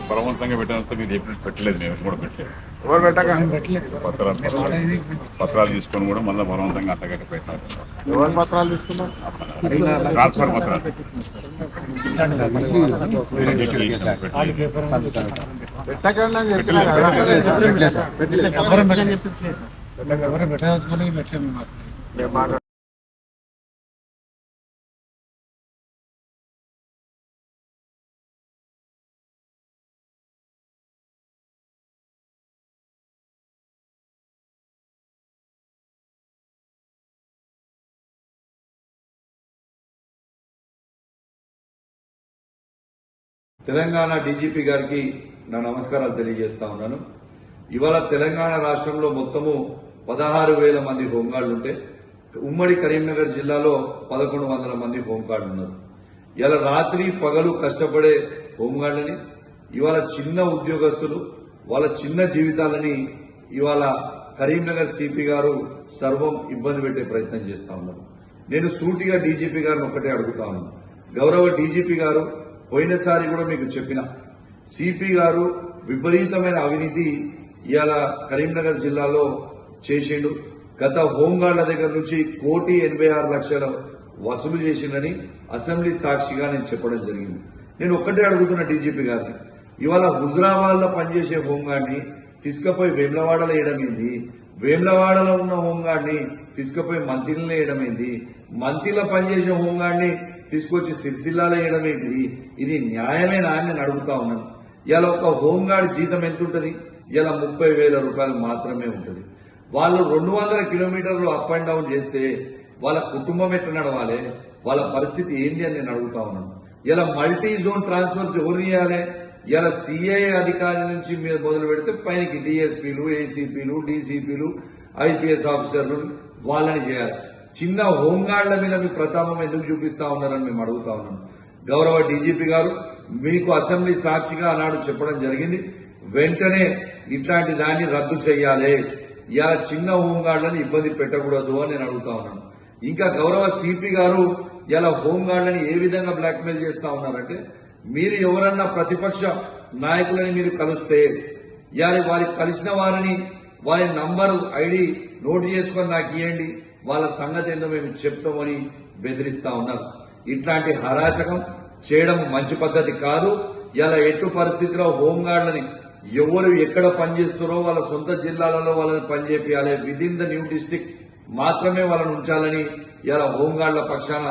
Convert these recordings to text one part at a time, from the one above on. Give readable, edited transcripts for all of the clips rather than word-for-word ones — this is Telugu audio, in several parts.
బలవంతంగా పెట్టినంత మీరు చెప్పినట్టు పెట్టలేదు, మేము కూడా పెట్టలేదు. ఎవరు పెట్టలేదు. పత్రాలు తీసుకొని కూడా మళ్ళీ బలవంతంగా అట్టగట్ట పెట్టారు. ఎవరు పత్రాలు తీసుకున్నారు? ట్రాన్స్ఫర్ పత్రాలు తెలంగాణ డీజీపీ గారికి నా నమస్కారాలు తెలియజేస్తా ఉన్నాను. ఇవాళ తెలంగాణ రాష్ట్రంలో మొత్తము 16,000 మంది హోంగార్డులు ఉంటే ఉమ్మడి కరీంనగర్ జిల్లాలో 1,100 మంది హోంగార్డులు ఉన్నారు. ఇలా రాత్రి పగలు కష్టపడే హోంగార్డులని ఇవాళ చిన్న ఉద్యోగస్తులు వాళ్ళ చిన్న జీవితాలని ఇవాళ కరీంనగర్ సిపి గారు సర్వం ఇబ్బంది పెట్టే ప్రయత్నం చేస్తా ఉన్నారు. నేను సూటిగా డీజీపీ గారిని ఒక్కటే అడుగుతా ఉన్నాను. గౌరవ డీజీపీ గారు, పోయినసారి కూడా మీకు చెప్పిన సిపి గారు విపరీతమైన అవినీతి ఇవాళ కరీంనగర్ జిల్లాలో చేసిండు. గత హోంగార్డుల దగ్గర నుంచి 1,86,00,000 వసూలు చేసిండని అసెంబ్లీ సాక్షిగా నేను చెప్పడం జరిగింది. నేను ఒక్కటే అడుగుతున్న డీజీపీ గారిని, ఇవాళ హుజురాబాద్ లో పనిచేసే హోంగార్డ్ని తీసుకుపోయి వేములవాడలో వేయడమైంది, వేములవాడలో ఉన్న హోంగార్డ్ని తీసుకుపోయి మంతిలో వేయడమైంది, మంతిలో పనిచేసే హోంగార్డ్ని తీసుకొచ్చి సిరిసిల్లాలో వేయడమేంటి? ఇది న్యాయమేనా అని నేను అడుగుతా ఉన్నాను. ఇలా ఒక హోంగార్డ్ జీతం ఎంత ఉంటుంది? ఇలా 30,000 రూపాయలు మాత్రమే ఉంటుంది. వాళ్ళు 200 కిలోమీటర్లు అప్ అండ్ డౌన్ చేస్తే వాళ్ళ కుటుంబం ఎట్లా నడవాలి? వాళ్ళ పరిస్థితి ఏంది అని నేను అడుగుతా ఉన్నాను. ఇలా మల్టీ జోన్ ట్రాన్స్ఫర్స్ ఎవరు చేయాలి? ఇలా సిఐఏ అధికారి నుంచి మీరు మొదలు పెడితే పైనకి డిఎస్పీలు, ఏసీపీలు, డీసీపీలు, ఐపీఎస్ ఆఫీసర్లు వాళ్ళని చేయాలి. చిన్న హోంగార్డుల మీద మీ ప్రతాపం ఎందుకు చూపిస్తా ఉన్నారని మేము అడుగుతా ఉన్నాం. గౌరవ డీజీపీ గారు, మీకు అసెంబ్లీ సాక్షిగా ఆనాడు చెప్పడం జరిగింది, వెంటనే ఇట్లాంటి దాన్ని రద్దు చేయాలి, ఇలా చిన్న హోంగార్డులను ఇబ్బంది పెట్టకూడదు అని నేను అడుగుతా ఉన్నాను. ఇంకా గౌరవ సిపి గారు ఇలా హోంగార్డులను ఏ విధంగా బ్లాక్మెయిల్ చేస్తా ఉన్నారంటే, మీరు ఎవరన్నా ప్రతిపక్ష నాయకులని మీరు కలిస్తే వారికి కలిసిన వారిని వారి నంబరు ఐడి నోట్ చేసుకొని నాకు ఇవ్వండి, వాళ్ళ సంగతి ఏందో మేము చెప్తామని బెదిరిస్తా ఉన్నారు. ఇట్లాంటి హరాచకం చేయడం మంచి పద్ధతి కాదు. ఇలా ఎటు పరిస్థితిలో హోంగార్డులని ఎవరు ఎక్కడ పనిచేస్తారో వాళ్ళ సొంత జిల్లాలలో వాళ్ళని పనిచేయాలి, విదిన్ ద న్యూ డిస్టిక్ మాత్రమే వాళ్ళని ఉంచాలని ఇలా హోంగార్డుల పక్షాన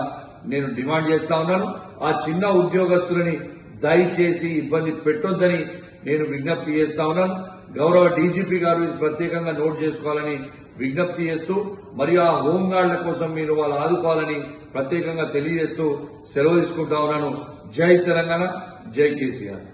నేను డిమాండ్ చేస్తా ఉన్నాను. ఆ చిన్న ఉద్యోగస్తులని దయచేసి ఇబ్బంది పెట్టొద్దని నేను విజ్ఞప్తి చేస్తా ఉన్నాను. గౌరవ డీజీపీ గారు ఇది ప్రత్యేకంగా నోట్ చేసుకోవాలని విజ్ఞప్తి చేస్తూ, మరియు ఆ హోంగార్డుల కోసం మీరు వాళ్ళు ఆదుకోవాలని ప్రత్యేకంగా తెలియజేస్తూ సెలవు తీసుకుంటా ఉన్నాను. జై తెలంగాణ, జై కేసీఆర్.